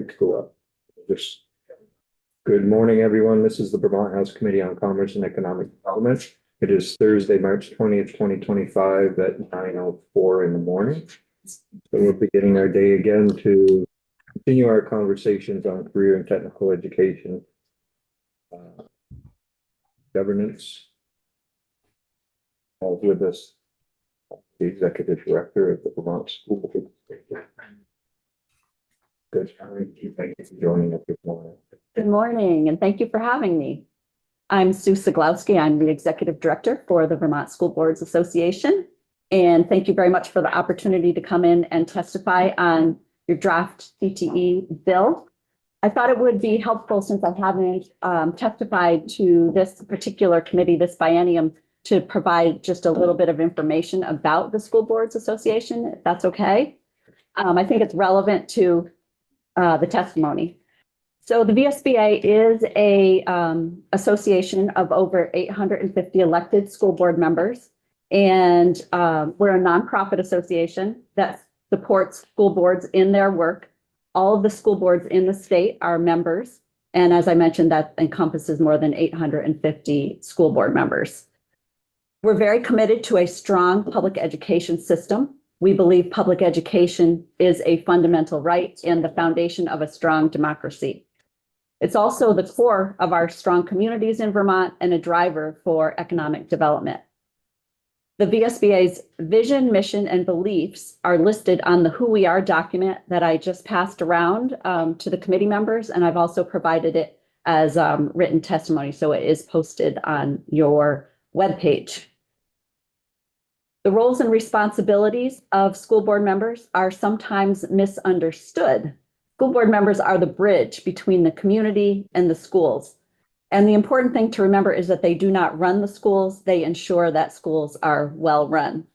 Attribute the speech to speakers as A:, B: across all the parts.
A: mics go up. Just good morning, everyone. This is the Vermont House Committee on Commerce and Economic Development. It is Thursday, March 20th, 2025 at 9:04 in the morning. So we're beginning our day again to continue our conversations on career and technical education, governance. With us, the Executive Director of the Vermont School Board. Good morning. Thank you for joining us this morning.
B: Good morning, and thank you for having me. I'm Sue Siglowski. I'm the Executive Director for the Vermont School Boards Association. And thank you very much for the opportunity to come in and testify on your draft CTE bill. I thought it would be helpful, since I haven't testified to this particular committee this biennium, to provide just a little bit of information about the School Boards Association, if that's okay. I think it's relevant to the testimony. So the VSBA is a association of over 850 elected school board members. And we're a nonprofit association that supports school boards in their work. All of the school boards in the state are members. And as I mentioned, that encompasses more than 850 school board members. We're very committed to a strong public education system. We believe public education is a fundamental right and the foundation of a strong democracy. It's also the core of our strong communities in Vermont and a driver for economic development. The VSBA's vision, mission, and beliefs are listed on the Who We Are document that I just passed around to the committee members, and I've also provided it as written testimony, so it is posted on your webpage. The roles and responsibilities of school board members are sometimes misunderstood. School board members are the bridge between the community and the schools. And the important thing to remember is that they do not run the schools, they ensure that schools are well run.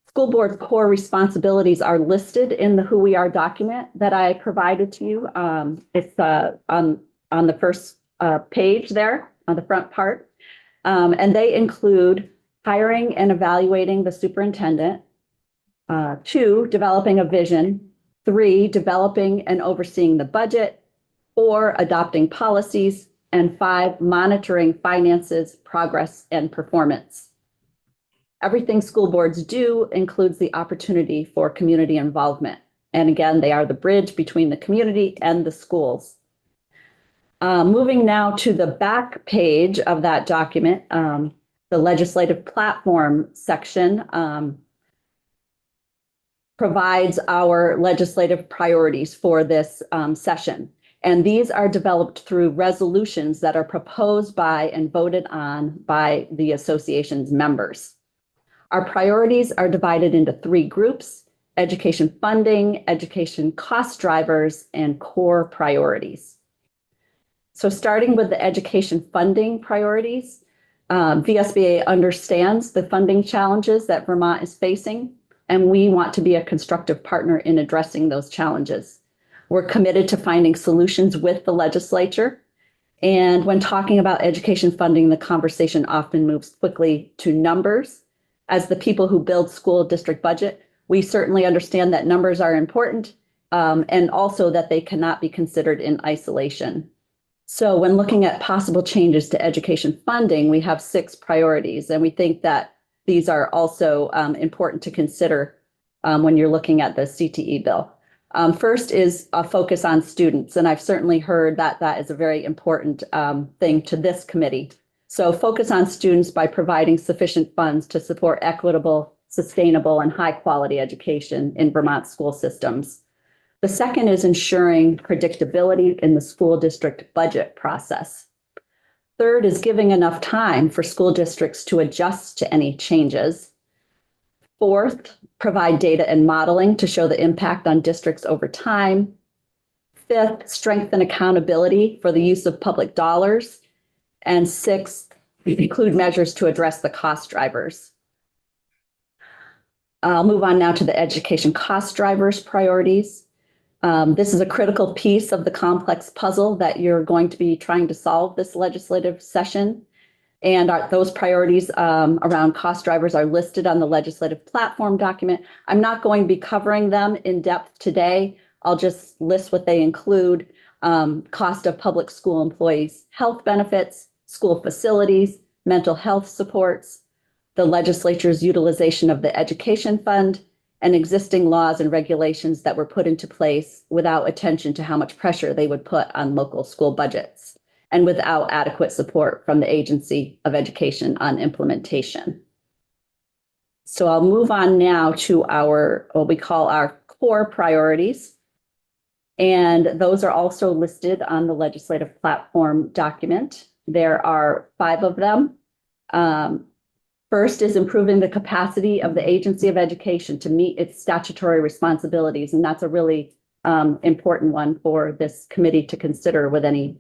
B: School board core responsibilities are listed in the Who We Are document that I provided to you. It's on the first page there, on the front part. And they include hiring and evaluating the superintendent, 2, developing a vision, 3, developing and overseeing the budget, 4, adopting policies, and 5, monitoring finances, progress, and performance. Everything school boards do includes the opportunity for community involvement. And again, they are the bridge between the community and the schools. Moving now to the back page of that document, the legislative platform section provides our legislative priorities for this session. And these are developed through resolutions that are proposed by and voted on by the association's members. Our priorities are divided into 3 groups: education funding, education cost drivers, and core priorities. So starting with the education funding priorities, VSBA understands the funding challenges that Vermont is facing, and we want to be a constructive partner in addressing those challenges. We're committed to finding solutions with the legislature. And when talking about education funding, the conversation often moves quickly to numbers. As the people who build school district budget, we certainly understand that numbers are important, and also that they cannot be considered in isolation. So when looking at possible changes to education funding, we have 6 priorities, and we think that these are also important to consider when you're looking at the CTE bill. First is a focus on students, and I've certainly heard that that is a very important thing to this committee. So focus on students by providing sufficient funds to support equitable, sustainable, and high-quality education in Vermont school systems. The second is ensuring predictability in the school district budget process. Third is giving enough time for school districts to adjust to any changes. Fourth, provide data and modeling to show the impact on districts over time. Fifth, strengthen accountability for the use of public dollars. And 6th, include measures to address the cost drivers. I'll move on now to the education cost drivers priorities. This is a critical piece of the complex puzzle that you're going to be trying to solve this legislative session. And those priorities around cost drivers are listed on the legislative platform document. I'm not going to be covering them in depth today. I'll just list what they include. Cost of public school employees' health benefits, school facilities, mental health supports, the legislature's utilization of the education fund, and existing laws and regulations that were put into place without attention to how much pressure they would put on local school budgets and without adequate support from the Agency of Education on implementation. So I'll move on now to our, what we call our core priorities. And those are also listed on the legislative platform document. There are 5 of them. First is improving the capacity of the Agency of Education to meet its statutory responsibilities. And that's a really important one for this committee to consider with any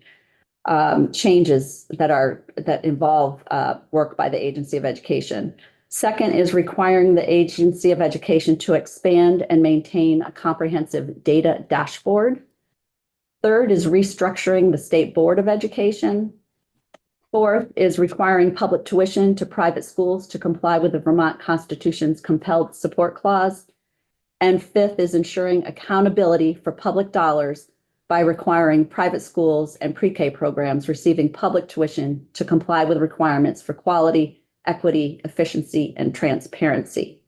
B: changes that involve work by the Agency of Education. Second is requiring the Agency of Education to expand and maintain a comprehensive data dashboard. Third is restructuring the State Board of Education. Fourth is requiring public tuition to private schools to comply with the Vermont Constitution's compelled support clause. And fifth is ensuring accountability for public dollars by requiring private schools and pre-K programs receiving public tuition to comply with requirements for quality, equity, efficiency, and transparency.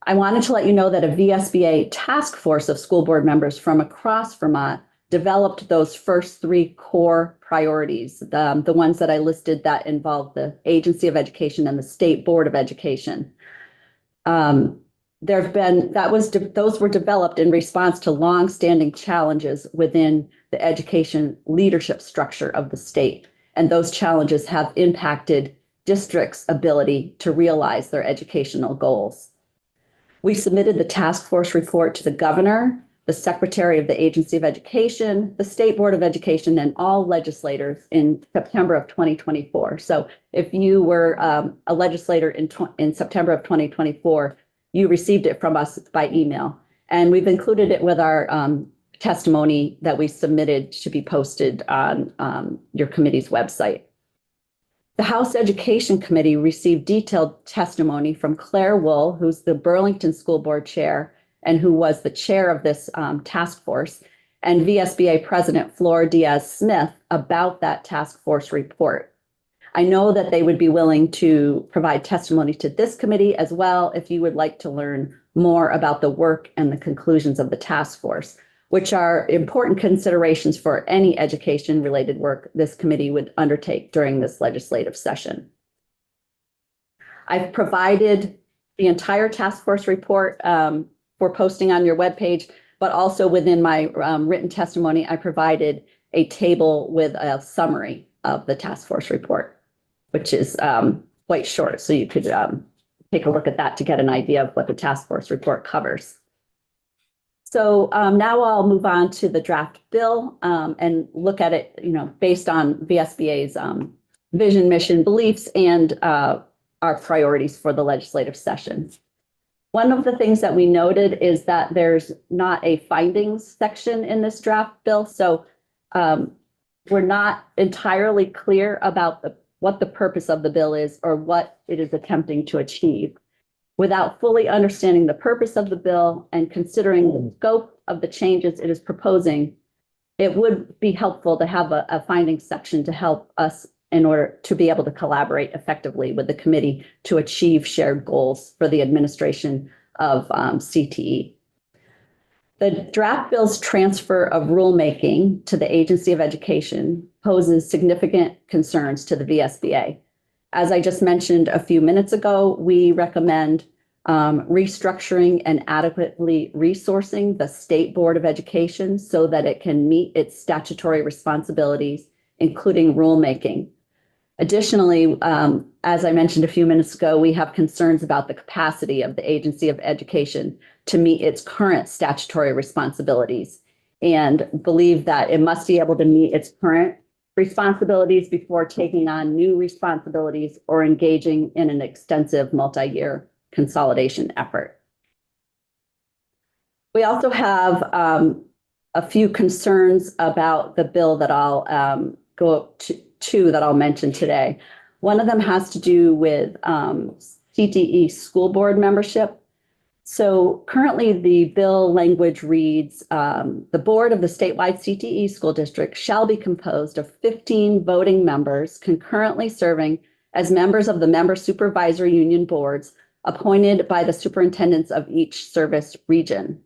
B: I wanted to let you know that a VSBA task force of school board members from across Vermont developed those first 3 core priorities, the ones that I listed that involve the Agency of Education and the State Board of Education. Those were developed in response to longstanding challenges within the education leadership structure of the state. And those challenges have impacted districts' ability to realize their educational goals. We submitted the task force report to the governor, the secretary of the Agency of Education, the State Board of Education, and all legislators in September of 2024. So if you were a legislator in September of 2024, you received it from us by email. And we've included it with our testimony that we submitted to be posted on your committee's website. The House Education Committee received detailed testimony from Claire Wool, who's the Burlington School Board Chair and who was the chair of this task force, and VSBA President Flora Diaz-Smith about that task force report. I know that they would be willing to provide testimony to this committee as well if you would like to learn more about the work and the conclusions of the task force, which are important considerations for any education-related work this committee would undertake during this legislative session. I've provided the entire task force report for posting on your webpage, but also within my written testimony, I provided a table with a summary of the task force report, which is quite short. So you could take a look at that to get an idea of what the task force report covers. So now I'll move on to the draft bill and look at it, based on VSBA's vision, mission, beliefs, and our priorities for the legislative session. One of the things that we noted is that there's not a findings section in this draft bill. So we're not entirely clear about what the purpose of the bill is or what it is attempting to achieve. Without fully understanding the purpose of the bill and considering the scope of the changes it is proposing, it would be helpful to have a findings section to help us in order to be able to collaborate effectively with the committee to achieve shared goals for the administration of CTE. The draft bill's transfer of rulemaking to the Agency of Education poses significant concerns to the VSBA. As I just mentioned a few minutes ago, we recommend restructuring and adequately resourcing the State Board of Education so that it can meet its statutory responsibilities, including rulemaking. Additionally, as I mentioned a few minutes ago, we have concerns about the capacity of the Agency of Education to meet its current statutory responsibilities and believe that it must be able to meet its current responsibilities before taking on new responsibilities or engaging in an extensive multi-year consolidation effort. We also have a few concerns about the bill that I'll go to that I'll mention today. One of them has to do with CTE school board membership. So currently the bill language reads, the board of the statewide CTE school district shall be composed of 15 voting members concurrently serving as members of the member supervisory union boards appointed by the superintendents of each service region.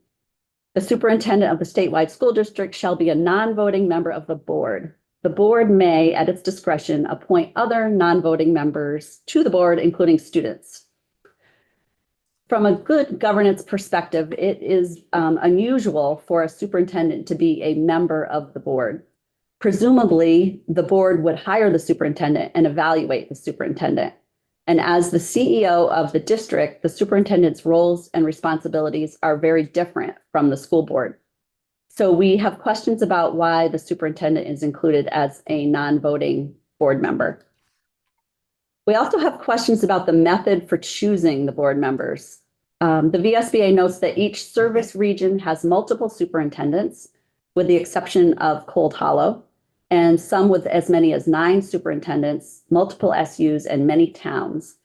B: The superintendent of the statewide school district shall be a non-voting member of the board. The board may, at its discretion, appoint other non-voting members to the board, including students. From a good governance perspective, it is unusual for a superintendent to be a member of the board. Presumably, the board would hire the superintendent and evaluate the superintendent. And as the CEO of the district, the superintendent's roles and responsibilities are very different from the school board. So we have questions about why the superintendent is included as a non-voting board member. We also have questions about the method for choosing the board members. The VSBA notes that each service region has multiple superintendents, with the exception of Cold Hollow, and some with as many as 9 superintendents, multiple SUs, and many towns.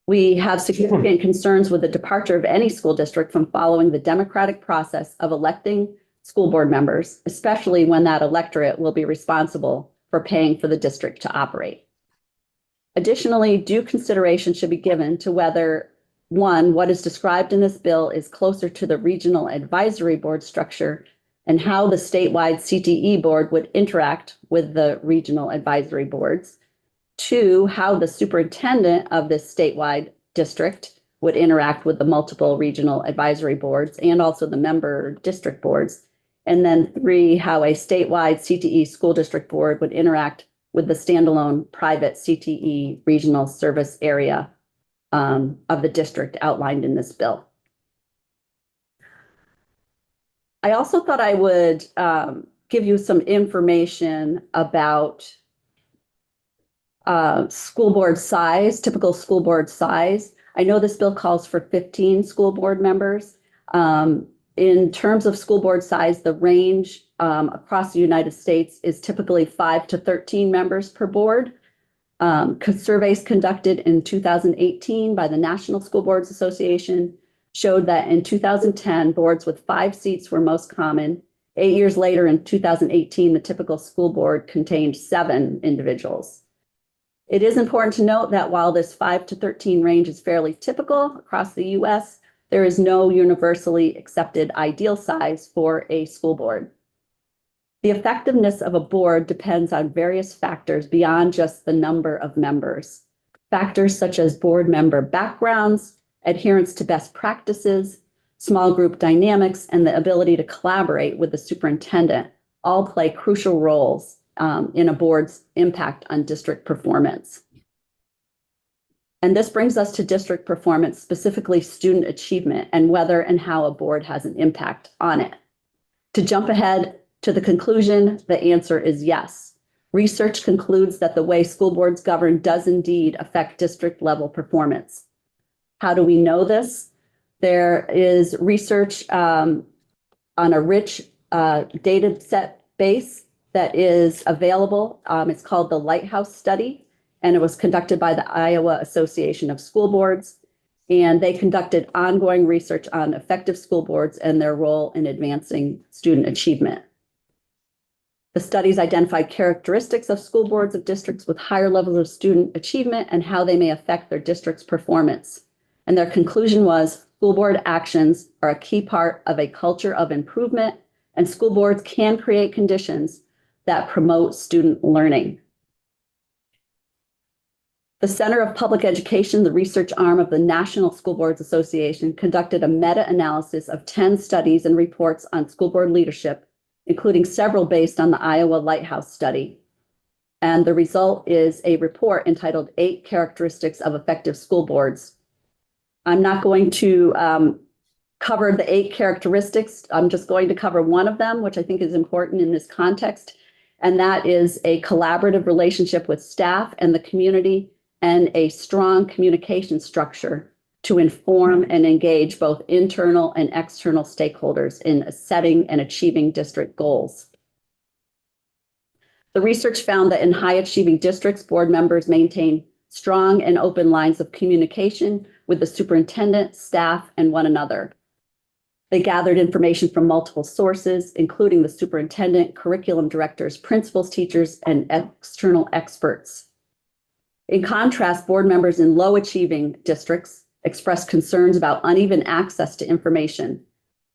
B: We have significant concerns with the departure of any school district from following the democratic process of electing school board members, especially when that electorate will be responsible for paying for the district to operate. Additionally, due consideration should be given to whether, one, what is described in this bill is closer to the regional advisory board structure and how the statewide CTE board would interact with the regional advisory boards. 2, how the superintendent of this statewide district would interact with the multiple regional advisory boards and also the member district boards. And then 3, how a statewide CTE school district board would interact with the standalone private CTE regional service area of the district outlined in this bill. I also thought I would give you some information about school board size, typical school board size. I know this bill calls for 15 school board members. In terms of school board size, the range across the United States is typically 5 to 13 members per board. Surveys conducted in 2018 by the National School Boards Association showed that in 2010, boards with 5 seats were most common. 8 years later, in 2018, the typical school board contained 7 individuals. It is important to note that while this 5 to 13 range is fairly typical across the US, there is no universally accepted ideal size for a school board. The effectiveness of a board depends on various factors beyond just the number of members. Factors such as board member backgrounds, adherence to best practices, small group dynamics, and the ability to collaborate with the superintendent all play crucial roles in a board's impact on district performance. And this brings us to district performance, specifically student achievement, and whether and how a board has an impact on it. To jump ahead to the conclusion, the answer is yes. Research concludes that the way school boards govern does indeed affect district level performance. How do we know this? There is research on a rich data set base that is available. It's called the Lighthouse Study, and it was conducted by the Iowa Association of School Boards. And they conducted ongoing research on effective school boards and their role in advancing student achievement. The studies identified characteristics of school boards of districts with higher levels of student achievement and how they may affect their district's performance. And their conclusion was school board actions are a key part of a culture of improvement, and school boards can create conditions that promote student learning. The Center of Public Education, the research arm of the National School Boards Association, conducted a meta-analysis of 10 studies and reports on school board leadership, including several based on the Iowa Lighthouse Study. And the result is a report entitled 8 Characteristics of Effective School Boards. I'm not going to cover the 8 characteristics. I'm just going to cover one of them, which I think is important in this context. And that is a collaborative relationship with staff and the community and a strong communication structure to inform and engage both internal and external stakeholders in setting and achieving district goals. The research found that in high achieving districts, board members maintain strong and open lines of communication with the superintendent, staff, and one another. They gathered information from multiple sources, including the superintendent, curriculum directors, principals, teachers, and external experts. In contrast, board members in low-achieving districts expressed concerns about uneven access to information.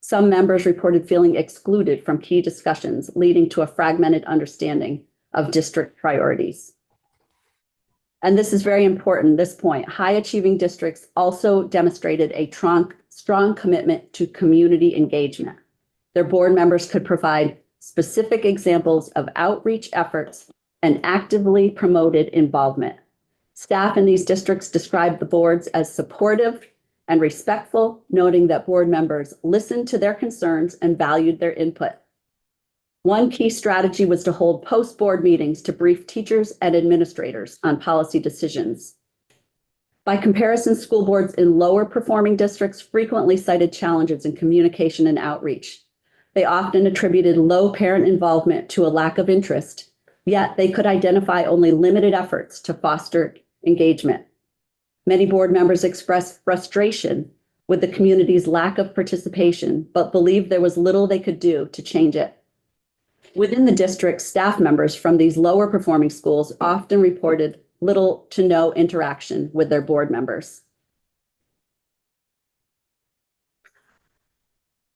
B: Some members reported feeling excluded from key discussions, leading to a fragmented understanding of district priorities. And this is very important, this point. High-achieving districts also demonstrated a strong commitment to community engagement. Their board members could provide specific examples of outreach efforts and actively promoted involvement. Staff in these districts described the boards as supportive and respectful, noting that board members listened to their concerns and valued their input. One key strategy was to hold post-board meetings to brief teachers and administrators on policy decisions. By comparison, school boards in lower performing districts frequently cited challenges in communication and outreach. They often attributed low parent involvement to a lack of interest, yet they could identify only limited efforts to foster engagement. Many board members expressed frustration with the community's lack of participation, but believed there was little they could do to change it. Within the district, staff members from these lower performing schools often reported little to no interaction with their board members.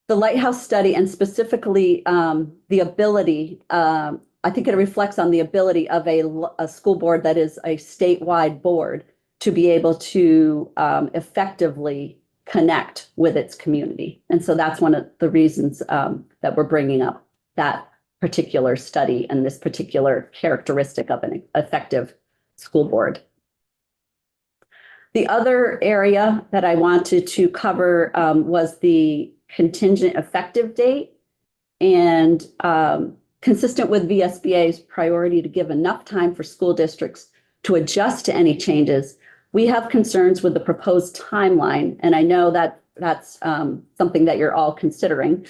B: The Lighthouse study, and specifically the ability, I think it reflects on the ability of a school board that is a statewide board to be able to effectively connect with its community. And so that's one of the reasons that we're bringing up that particular study and this particular characteristic of an effective school board. The other area that I wanted to cover was the contingent effective date, and consistent with VSBA's priority to give enough time for school districts to adjust to any changes, we have concerns with the proposed timeline, and I know that that's something that you're all considering,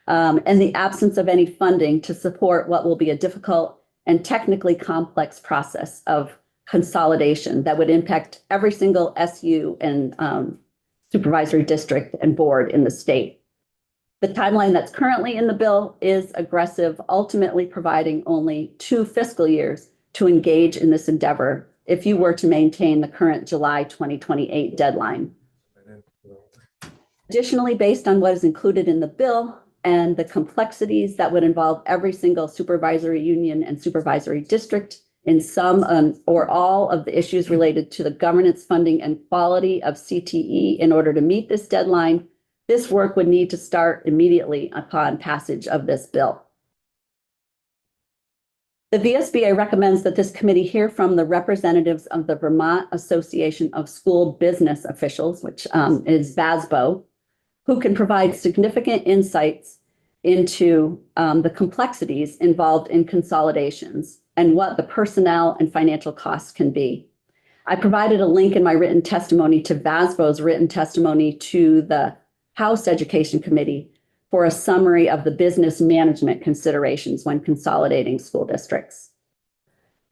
B: and the absence of any funding to support what will be a difficult and technically complex process of consolidation that would impact every single SU and supervisory district and board in the state. The timeline that's currently in the bill is aggressive, ultimately providing only 2 fiscal years to engage in this endeavor if you were to maintain the current July 2028 deadline. Additionally, based on what is included in the bill and the complexities that would involve every single supervisory union and supervisory district in some or all of the issues related to the governance, funding, and quality of CTE in order to meet this deadline, this work would need to start immediately upon passage of this bill. The VSBA recommends that this committee hear from the representatives of the Vermont Association of School Business Officials, which is VASBO, who can provide significant insights into the complexities involved in consolidations and what the personnel and financial costs can be. I provided a link in my written testimony to VASBO's written testimony to the House Education Committee for a summary of the business management considerations when consolidating school districts.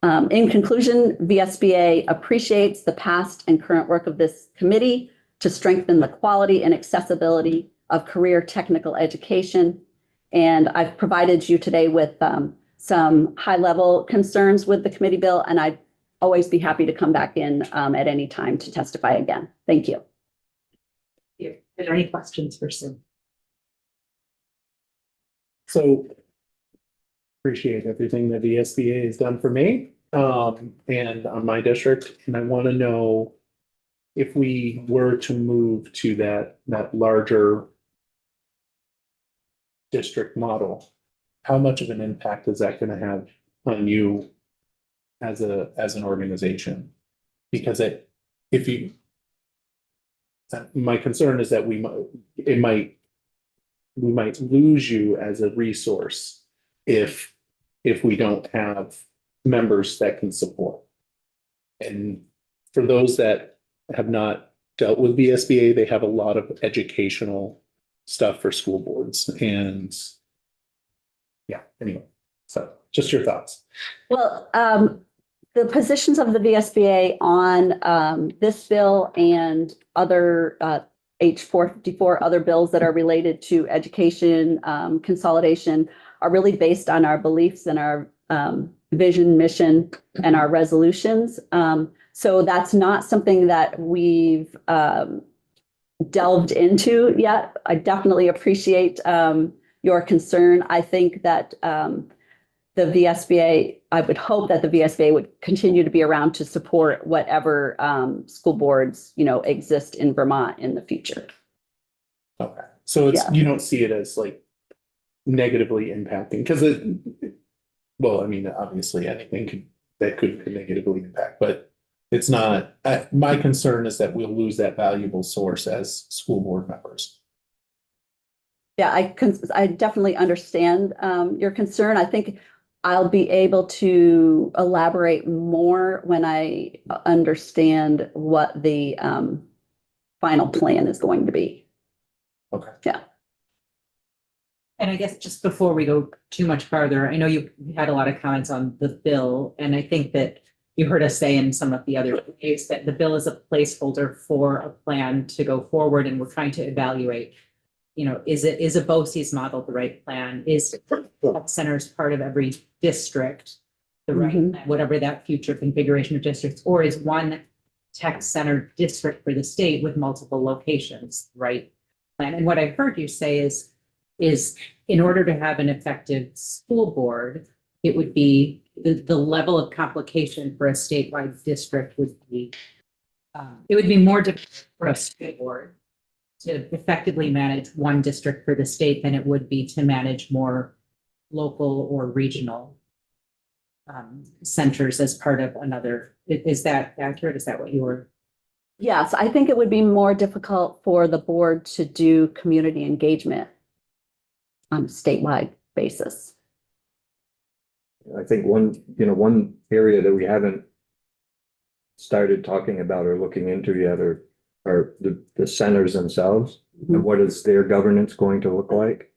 B: In conclusion, VSBA appreciates the past and current work of this committee to strengthen the quality and accessibility of career technical education. And I've provided you today with some high-level concerns with the committee bill, and I'd always be happy to come back in at any time to testify again. Thank you.
C: Are there any questions for Sue?
D: So appreciate everything that the SBA has done for me and on my district. And I want to know if we were to move to that larger district model, how much of an impact is that going to have on you as an organization? Because my concern is that we might lose you as a resource if we don't have members that can support. And for those that have not dealt with VSBA, they have a lot of educational stuff for school boards. And yeah, anyway, so just your thoughts.
B: Well, The positions of the VSBA on this bill and other H454, other bills that are related to education consolidation are really based on our beliefs and our vision, mission, and our resolutions. So that's not something that we've delved into yet. I definitely appreciate your concern. I think that the VSBA, I would hope that the VSBA would continue to be around to support whatever school boards, exist in Vermont in the future.
D: Okay, so
B: Yeah.
D: you don't see it as like negatively impacting, because well, I mean, obviously anything that could negatively impact, but it's not, my concern is that we'll lose that valuable source as school board members.
B: Yeah, I definitely understand your concern. I think I'll be able to elaborate more when I understand what the final plan is going to be.
D: Okay.
B: Yeah.
C: And I guess just before we go too much farther, I know you had a lot of comments on the bill, and I think that you heard us say in some of the other ways that the bill is a placeholder for a plan to go forward, and we're trying to evaluate, is a BOCES model the right plan? Is health centers part of every district the right
B: Mhm.
C: plan, whatever that future configuration of districts, or is one tech center district for the state with multiple locations, right plan? And what I heard you say is in order to have an effective school board, it would be the level of complication for a statewide district would be, it would be more difficult for a school board to effectively manage one district for the state than it would be to manage more local or regional centers as part of another. Is that accurate? Is that what you were?
B: Yes, I think it would be more difficult for the board to do community engagement on a statewide basis.
A: I think one area that we haven't started talking about or looking into yet are the centers themselves, and what is their governance going to look like?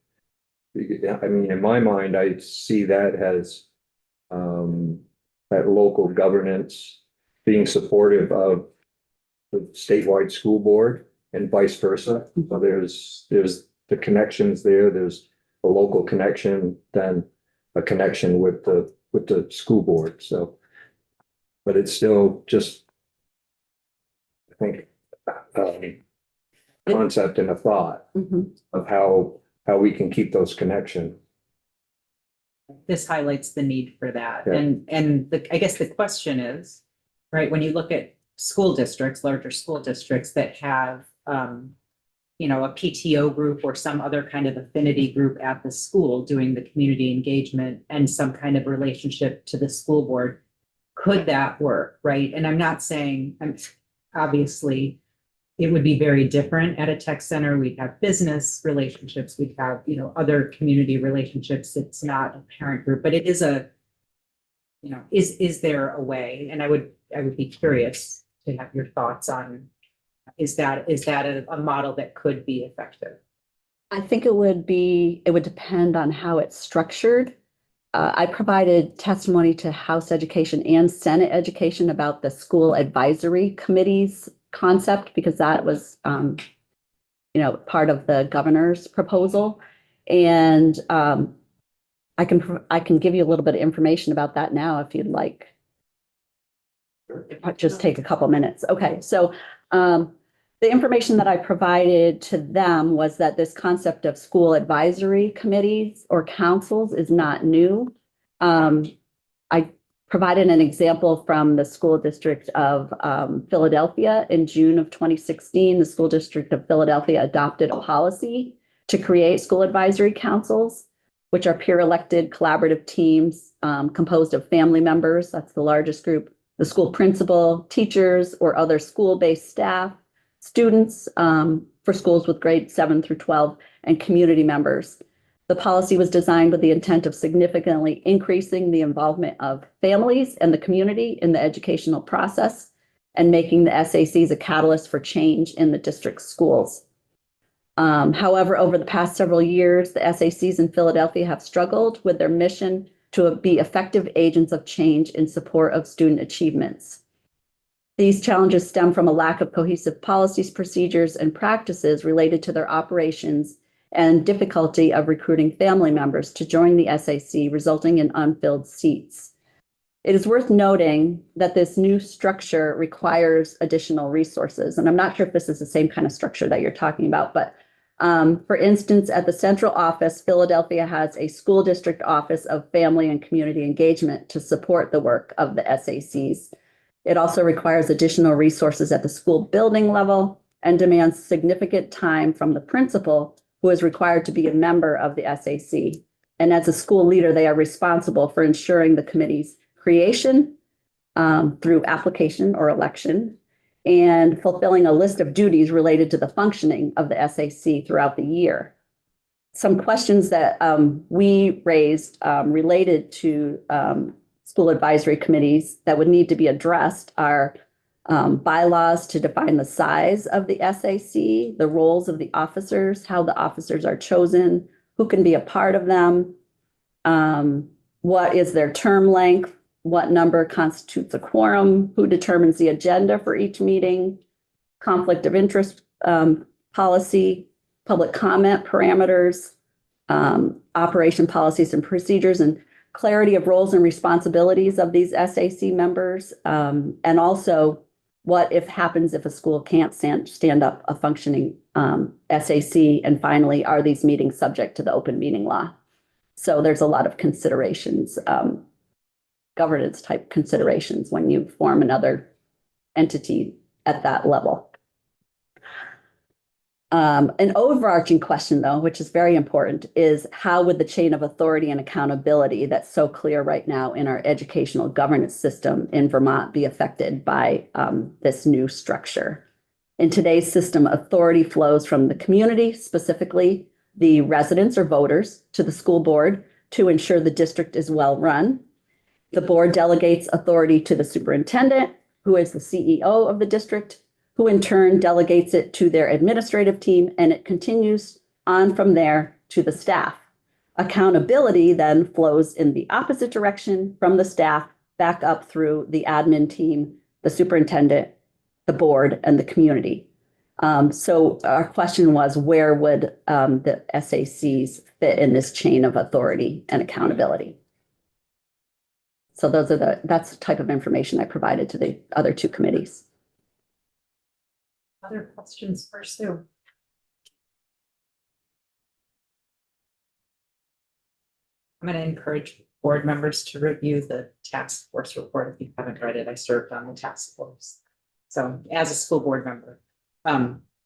A: I mean, in my mind, I see that as that local governance being supportive of the statewide school board and vice versa. So there's the connections there, there's a local connection, then a connection with the school board. So, but it's still just, I think, concept and a thought
B: Mhm.
A: of how we can keep those connections.
C: This highlights the need for that.
A: Yeah.
C: And I guess the question is, right, when you look at school districts, larger school districts that have, a PTO group or some other kind of affinity group at the school doing the community engagement and some kind of relationship to the school board, could that work, right? And I'm not saying, obviously, it would be very different at a tech center. We'd have business relationships, we'd have, other community relationships. It's not a parent group, but it is is there a way? And I would be curious to have your thoughts on, is that a model that could be effective?
B: I think it would depend on how it's structured. I provided testimony to House Education and Senate Education about the school advisory committees concept, because that was, part of the governor's proposal. And I can give you a little bit of information about that now if you'd like. Just take a couple minutes. Okay, so the information that I provided to them was that this concept of school advisory committees or councils is not new. I provided an example from the school district of Philadelphia. In June of 2016, the school district of Philadelphia adopted a policy to create school advisory councils, which are peer-elected collaborative teams composed of family members. That's the largest group. The school principal, teachers, or other school-based staff, students for schools with grades 7 through 12, and community members. The policy was designed with the intent of significantly increasing the involvement of families and the community in the educational process and making the SACs a catalyst for change in the district schools. However, over the past several years, the SACs in Philadelphia have struggled with their mission to be effective agents of change in support of student achievements. These challenges stem from a lack of cohesive policies, procedures, and practices related to their operations and difficulty of recruiting family members to join the SAC, resulting in unfilled seats. It is worth noting that this new structure requires additional resources. And I'm not sure if this is the same kind of structure that you're talking about, but for instance, at the central office, Philadelphia has a school district office of family and community engagement to support the work of the SACs. It also requires additional resources at the school building level and demands significant time from the principal, who is required to be a member of the SAC. And as a school leader, they are responsible for ensuring the committee's creation through application or election, and fulfilling a list of duties related to the functioning of the SAC throughout the year. Some questions that we raised related to school advisory committees that would need to be addressed are bylaws to define the size of the SAC, the roles of the officers, how the officers are chosen, who can be a part of them, what is their term length, what number constitutes a quorum, who determines the agenda for each meeting, conflict of interest policy, public comment parameters, operation policies and procedures, and clarity of roles and responsibilities of these SAC members, and also what happens if a school can't stand up a functioning SAC, and finally, are these meetings subject to the open meeting law? So there's a lot of considerations, governance type considerations when you form another entity at that level. An overarching question, though, which is very important, is how would the chain of authority and accountability that's so clear right now in our educational governance system in Vermont be affected by this new structure? In today's system, authority flows from the community, specifically the residents or voters, to the school board to ensure the district is well run. The board delegates authority to the superintendent, who is the CEO of the district, who in turn delegates it to their administrative team, and it continues on from there to the staff. Accountability then flows in the opposite direction from the staff back up through the admin team, the superintendent, the board, and the community. So our question was, where would the SACs fit in this chain of authority and accountability? So that's the type of information I provided to the other two committees.
C: Other questions for Sue? I'm going to encourage board members to review the task force report. If you haven't read it, I served on the task force. So as a school board member,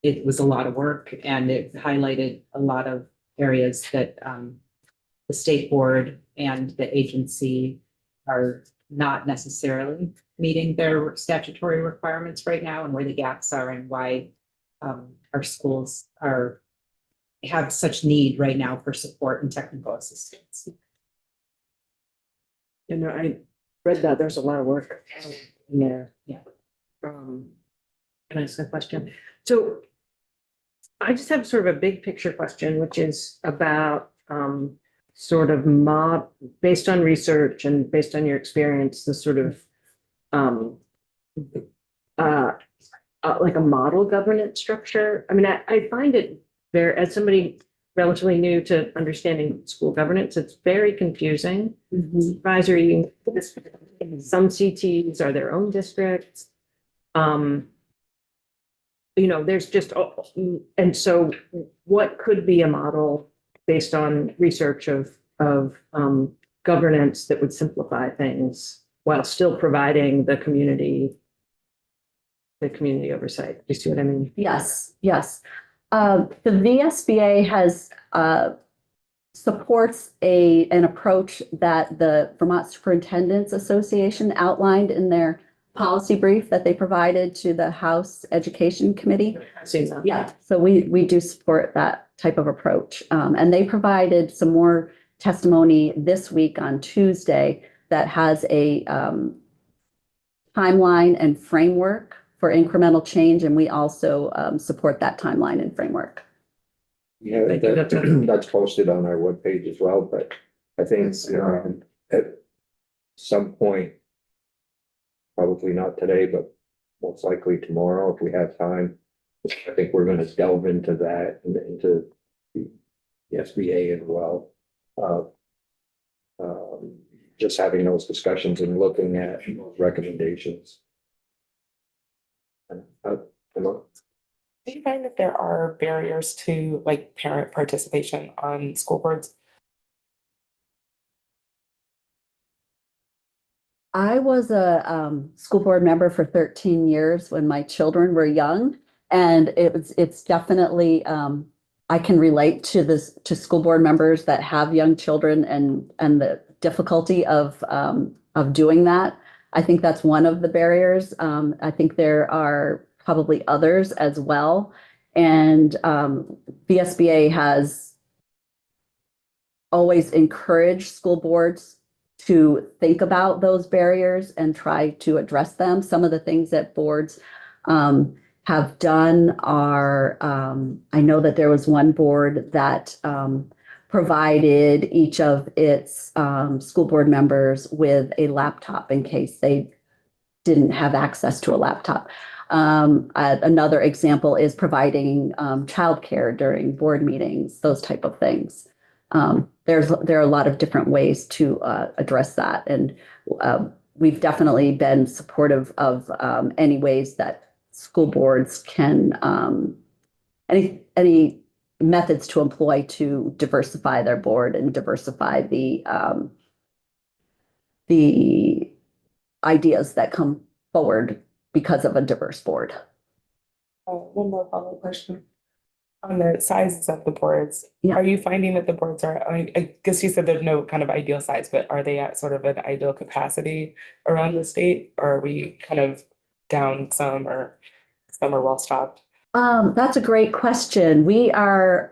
C: it was a lot of work, and it highlighted a lot of areas that the state board and the agency are not necessarily meeting their statutory requirements right now, and where the gaps are, and why our schools have such need right now for support and technical assistance.
E: You know, I read that there's a lot of work in there.
C: Yeah.
E: Can I ask a question? So I just have sort of a big picture question, which is about sort of based on research and based on your experience, the sort of like a model governance structure. I mean, I find it very, as somebody relatively new to understanding school governance, it's very confusing. Advisory, some CTs are their own districts. You know, there's just, and so what could be a model based on research of governance that would simplify things while still providing the community oversight? You see what I mean?
B: Yes, yes. The VSBA has supports an approach that the Vermont Superintendents Association outlined in their policy brief that they provided to the House Education Committee.
E: I've seen that.
B: Yeah, so we do support that type of approach. And they provided some more testimony this week on Tuesday that has a timeline and framework for incremental change. And we also support that timeline and framework.
A: Yeah,
E: Thank you.
A: that's posted on our webpage as well, but I think at some point, probably not today, but most likely tomorrow, if we have time, I think we're gonna delve into that and into the SBA as well. Just having those discussions and looking at recommendations. Emma?
F: Do you find that there are barriers to like parent participation on school boards?
B: I was a school board member for 13 years when my children were young, and it's definitely I can relate to this to school board members that have young children and the difficulty of doing that. I think that's one of the barriers. I think there are probably others as well, and VSBA has always encouraged school boards to think about those barriers and try to address them. Some of the things that boards have done are, I know that there was one board that provided each of its school board members with a laptop in case they didn't have access to a laptop. Another example is providing childcare during board meetings, those type of things. There are a lot of different ways to address that, and we've definitely been supportive of any ways that school boards can any methods to employ to diversify their board and diversify the ideas that come forward because of a diverse board.
F: One more follow-up question. On the sizes of the boards,
B: Yeah.
F: are you finding that the boards are, I guess you said there's no kind of ideal size, but are they at sort of an ideal capacity around the state? Or are we kind of down some or some are well stocked?
B: That's a great question. We are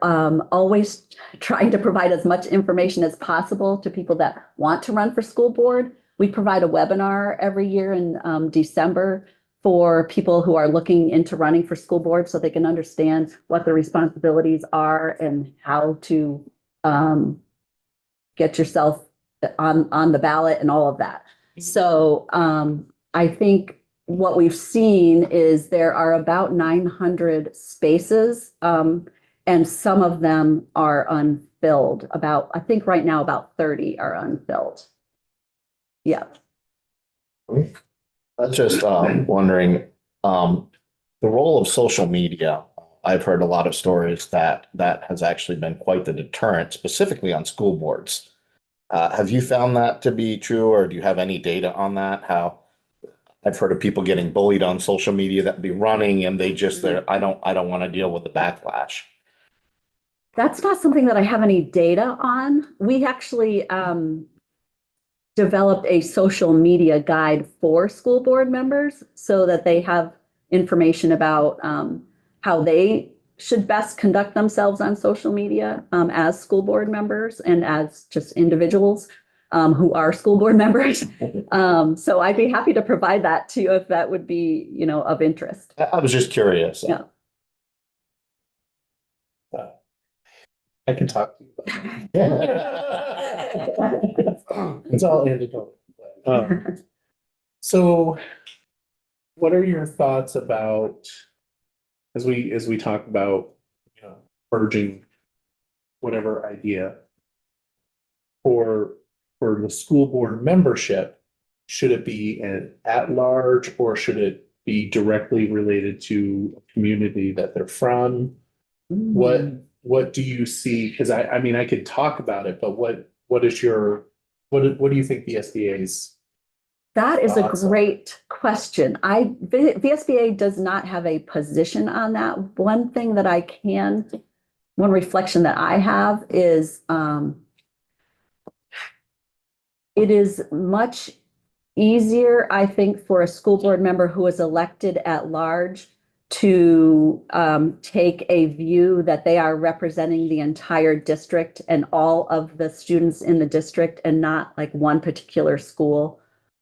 B: always trying to provide as much information as possible to people that want to run for school board. We provide a webinar every year in December for people who are looking into running for school board so they can understand what the responsibilities are and how to get yourself on the ballot and all of that. So I think what we've seen is there are about 900 spaces, and some of them are unfilled. I think right now about 30 are unfilled. Yeah.
G: I was just wondering, the role of social media. I've heard a lot of stories that has actually been quite the deterrent, specifically on school boards. Have you found that to be true, or do you have any data on that? How I've heard of people getting bullied on social media that be running and I don't want to deal with the backlash.
B: That's not something that I have any data on. We actually developed a social media guide for school board members so that they have information about how they should best conduct themselves on social media as school board members and as just individuals who are school board members. So I'd be happy to provide that to you if that would be, of interest.
G: I was just curious.
B: Yeah.
D: I can talk to you about it. It's all anecdotal. So what are your thoughts about, as we talk about, merging whatever idea for the school board membership, should it be an at-large or should it be directly related to a community that they're from? What do you see? Because I mean, I could talk about it, but what do you think the SBA's?
B: That is a
D: Awesome.
B: great question. VSBA does not have a position on that. One reflection that I have is it is much easier, I think, for a school board member who is elected at large to take a view that they are representing the entire district and all of the students in the district and not like one particular school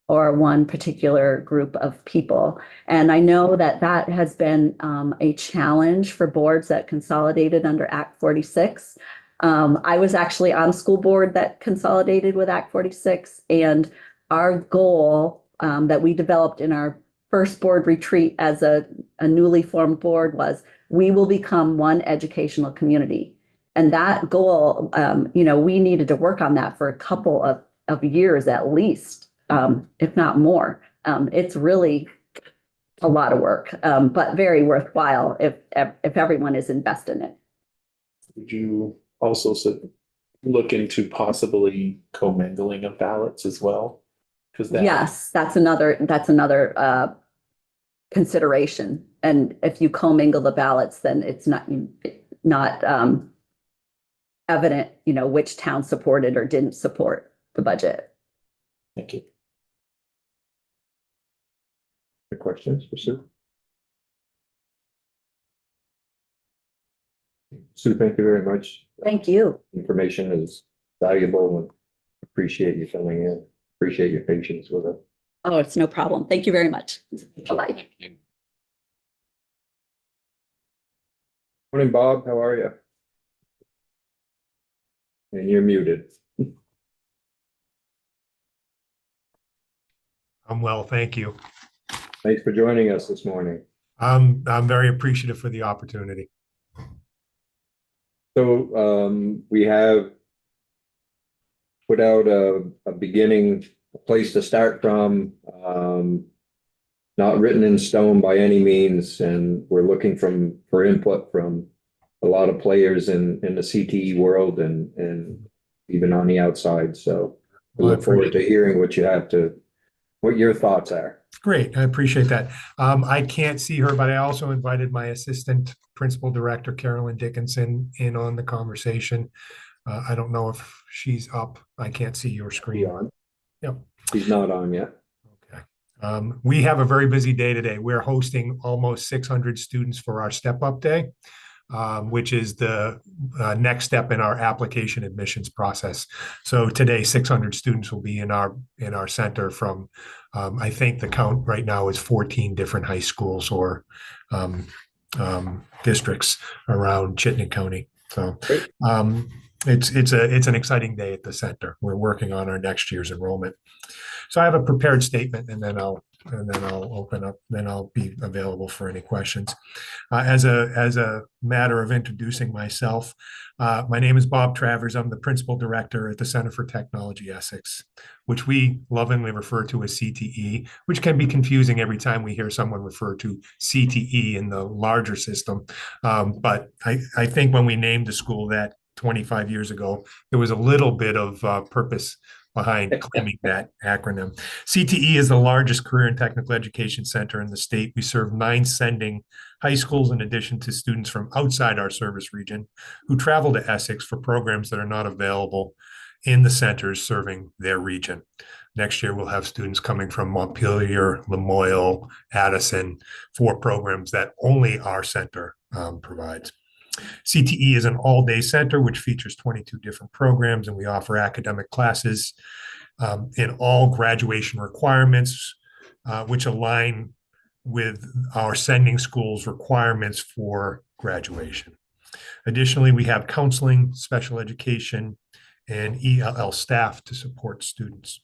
B: or one particular group of people. And I know that that has been a challenge for boards that consolidated under Act 46. I was actually on a school board that consolidated with Act 46, and our goal that we developed in our first board retreat as a newly formed board was we will become one educational community. And that goal, we needed to work on that for a couple of years at least, if not more. It's really a lot of work, but very worthwhile if everyone is invested in it.
D: Would you also look into possibly commingling of ballots as well? Because that.
B: Yes, that's another consideration. And if you commingle the ballots, then it's not evident, which town supported or didn't support the budget.
D: Thank you.
A: Any questions for Sue? Sue, thank you very much.
B: Thank you.
A: Information is valuable and appreciate you coming in. Appreciate your patience with it.
B: Oh, it's no problem. Thank you very much. Bye-bye.
A: Morning, Bob. How are you? And you're muted.
H: I'm well, thank you.
A: Thanks for joining us this morning.
H: I'm very appreciative for the opportunity.
A: So we have put out a beginning, a place to start from, not written in stone by any means, and we're looking for input from a lot of players in the CTE world and even on the outside. So we look forward to hearing what your thoughts are.
H: Great, I appreciate that. I can't see her, but I also invited my assistant principal director, Carolyn Dickinson, in on the conversation. I don't know if she's up. I can't see your screen.
A: On.
H: Yep.
A: He's not on yet.
H: Okay. We have a very busy day today. We're hosting almost 600 students for our Step Up Day, which is the next step in our application admissions process. So today, 600 students will be in our center from, I think the count right now is 14 different high schools or districts around Chittenden County. So it's an exciting day at the center. We're working on our next year's enrollment. So I have a prepared statement, and then I'll open up. Then I'll be available for any questions. As a matter of introducing myself, my name is Bob Travers. I'm the principal director at the Center for Technology Essex, which we lovingly refer to as CTE, which can be confusing every time we hear someone refer to CTE in the larger system. But I think when we named the school that 25 years ago, there was a little bit of purpose behind claiming that acronym. CTE is the largest career and technical education center in the state. We serve 9 sending high schools in addition to students from outside our service region who travel to Essex for programs that are not available in the centers serving their region. Next year, we'll have students coming from Montpelier, Lamoille, Addison for programs that only our center provides. CTE is an all-day center which features 22 different programs, and we offer academic classes in all graduation requirements, which align with our sending schools requirements for graduation. Additionally, we have counseling, special education, and ELL staff to support students.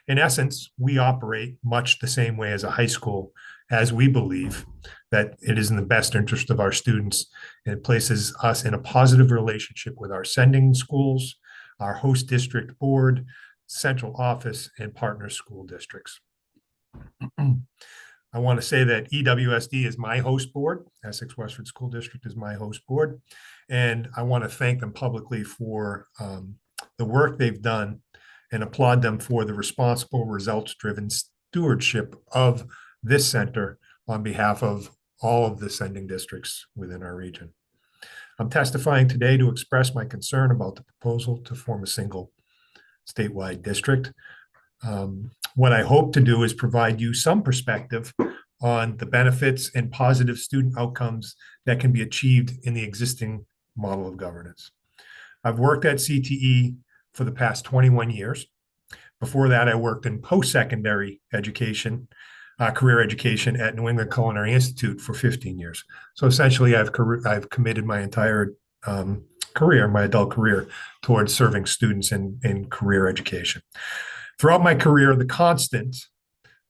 H: In essence, we operate much the same way as a high school, as we believe that it is in the best interest of our students, and it places us in a positive relationship with our sending schools, our host district board, central office, and partner school districts. I want to say that EWSD is my host board. Essex Westford School District is my host board. And I want to thank them publicly for the work they've done and applaud them for the responsible, results-driven stewardship of this center on behalf of all of the sending districts within our region. I'm testifying today to express my concern about the proposal to form a single statewide district. What I hope to do is provide you some perspective on the benefits and positive student outcomes that can be achieved in the existing model of governance. I've worked at CTE for the past 21 years. Before that, I worked in post-secondary education, career education at New England Culinary Institute for 15 years. So essentially, I've committed my entire career, my adult career, towards serving students in career education. Throughout my career, the constant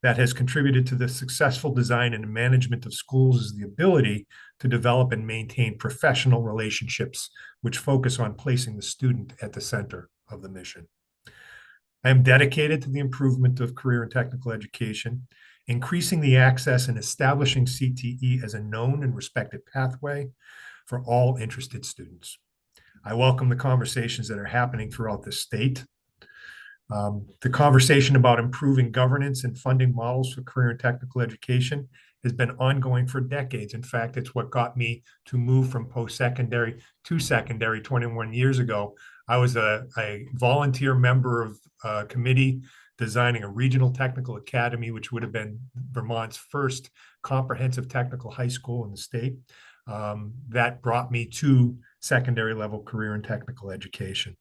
H: that has contributed to the successful design and management of schools is the ability to develop and maintain professional relationships which focus on placing the student at the center of the mission. I am dedicated to the improvement of career and technical education, increasing the access and establishing CTE as a known and respected pathway for all interested students. I welcome the conversations that are happening throughout the state. The conversation about improving governance and funding models for career and technical education has been ongoing for decades. In fact, it's what got me to move from post-secondary to secondary 21 years ago. I was a volunteer member of a committee designing a regional technical academy, which would have been Vermont's first comprehensive technical high school in the state. That brought me to secondary level career and technical education.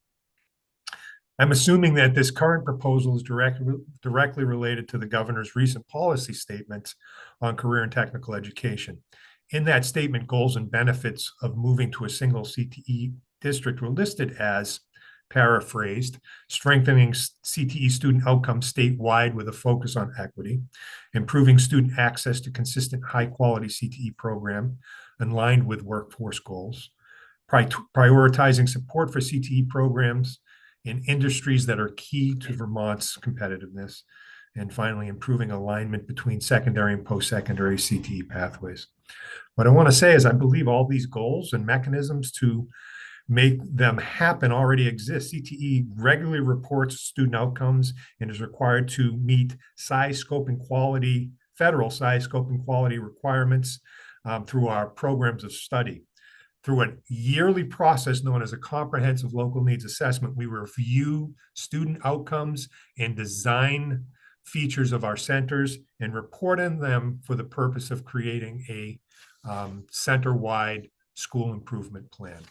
H: I'm assuming that this current proposal is directly related to the governor's recent policy statements on career and technical education. In that statement, goals and benefits of moving to a single CTE district were listed as, paraphrased, strengthening CTE student outcomes statewide with a focus on equity, improving student access to consistent high-quality CTE program aligned with workforce goals, prioritizing support for CTE programs in industries that are key to Vermont's competitiveness, and finally, improving alignment between secondary and post-secondary CTE pathways. What I want to say is I believe all these goals and mechanisms to make them happen already exist. CTE regularly reports student outcomes and is required to meet size, scope, and quality, federal size, scope, and quality requirements through our programs of study. Through a yearly process known as a comprehensive local needs assessment, we review student outcomes and design features of our centers and report on them for the purpose of creating a center-wide school improvement plan.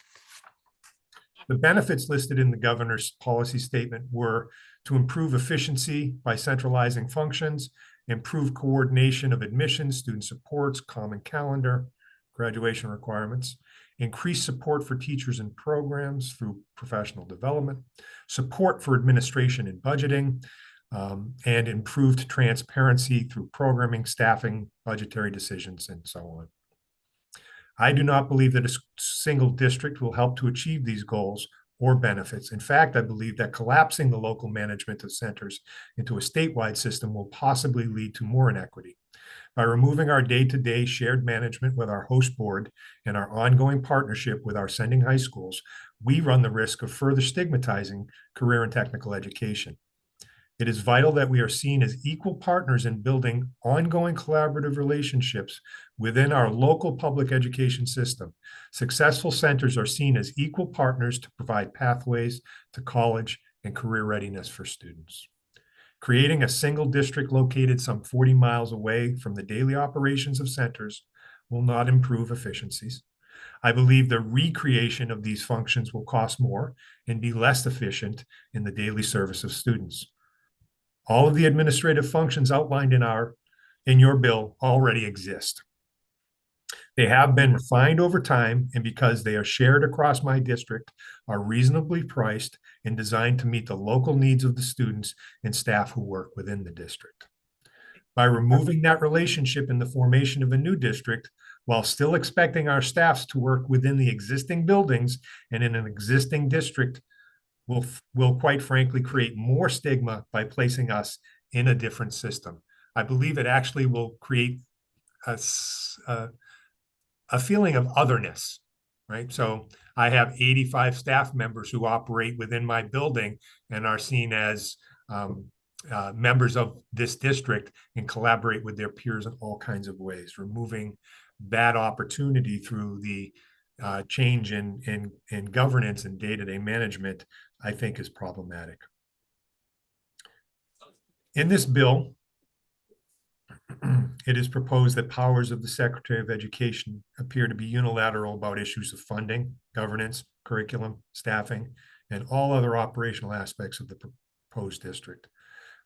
H: The benefits listed in the governor's policy statement were to improve efficiency by centralizing functions, improve coordination of admissions, student supports, common calendar, graduation requirements, increase support for teachers and programs through professional development, support for administration and budgeting, and improved transparency through programming, staffing, budgetary decisions, and so on. I do not believe that a single district will help to achieve these goals or benefits. In fact, I believe that collapsing the local management of centers into a statewide system will possibly lead to more inequity. By removing our day-to-day shared management with our host board and our ongoing partnership with our sending high schools, we run the risk of further stigmatizing career and technical education. It is vital that we are seen as equal partners in building ongoing collaborative relationships within our local public education system. Successful centers are seen as equal partners to provide pathways to college and career readiness for students. Creating a single district located some 40 miles away from the daily operations of centers will not improve efficiencies. I believe the recreation of these functions will cost more and be less efficient in the daily service of students. All of the administrative functions outlined in your bill already exist. They have been refined over time, and because they are shared across my district, are reasonably priced and designed to meet the local needs of the students and staff who work within the district. By removing that relationship in the formation of a new district, while still expecting our staffs to work within the existing buildings and in an existing district, will quite frankly create more stigma by placing us in a different system. I believe it actually will create a feeling of otherness, right? So I have 85 staff members who operate within my building and are seen as members of this district and collaborate with their peers in all kinds of ways. Removing that opportunity through the change in governance and day-to-day management, I think, is problematic. In this bill, it is proposed that powers of the Secretary of Education appear to be unilateral about issues of funding, governance, curriculum, staffing, and all other operational aspects of the proposed district.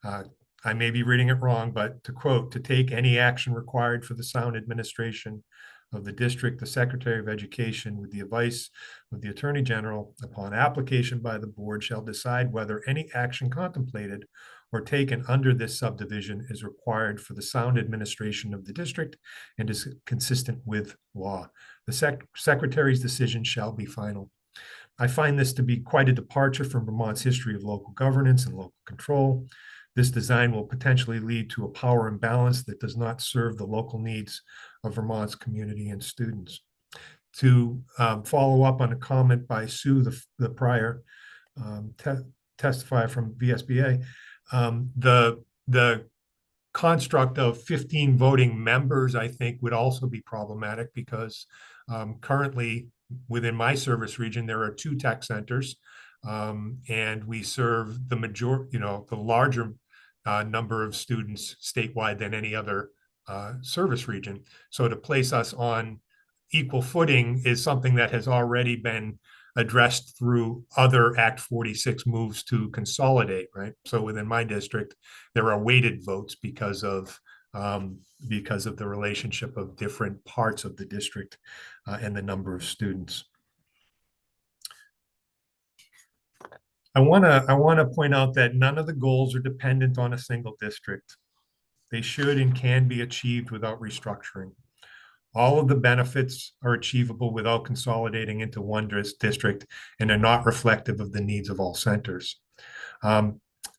H: I may be reading it wrong, but to quote, to take any action required for the sound administration of the district, the Secretary of Education, with the advice of the Attorney General, upon application by the board, shall decide whether any action contemplated or taken under this subdivision is required for the sound administration of the district and is consistent with law. The Secretary's decision shall be final. I find this to be quite a departure from Vermont's history of local governance and local control. This design will potentially lead to a power imbalance that does not serve the local needs of Vermont's community and students. To follow up on a comment by Sue, the prior testifier from VSBA, the construct of 15 voting members, I think, would also be problematic because currently within my service region, there are 2 tech centers, and we serve the the larger number of students statewide than any other service region. So to place us on equal footing is something that has already been addressed through other Act 46 moves to consolidate, right? So within my district, there are weighted votes because of the relationship of different parts of the district and the number of students. I want to point out that none of the goals are dependent on a single district. They should and can be achieved without restructuring. All of the benefits are achievable without consolidating into one district and are not reflective of the needs of all centers.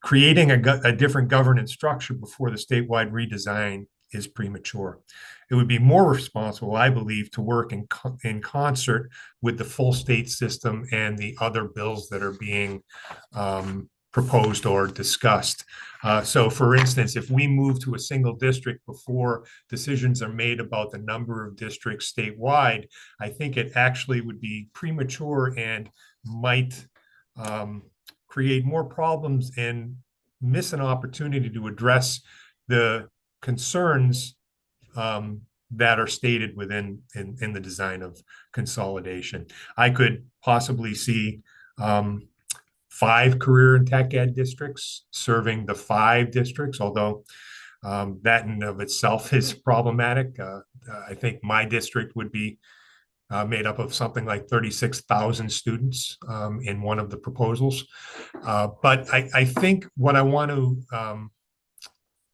H: Creating a different governance structure before the statewide redesign is premature. It would be more responsible, I believe, to work in concert with the full state system and the other bills that are being proposed or discussed. So for instance, if we move to a single district before decisions are made about the number of districts statewide, I think it actually would be premature and might create more problems and miss an opportunity to address the concerns that are stated within in the design of consolidation. I could possibly see 5 career and tech ed districts serving the 5 districts, although that in of itself is problematic. I think my district would be made up of something like 36,000 students in one of the proposals. But I think what I want to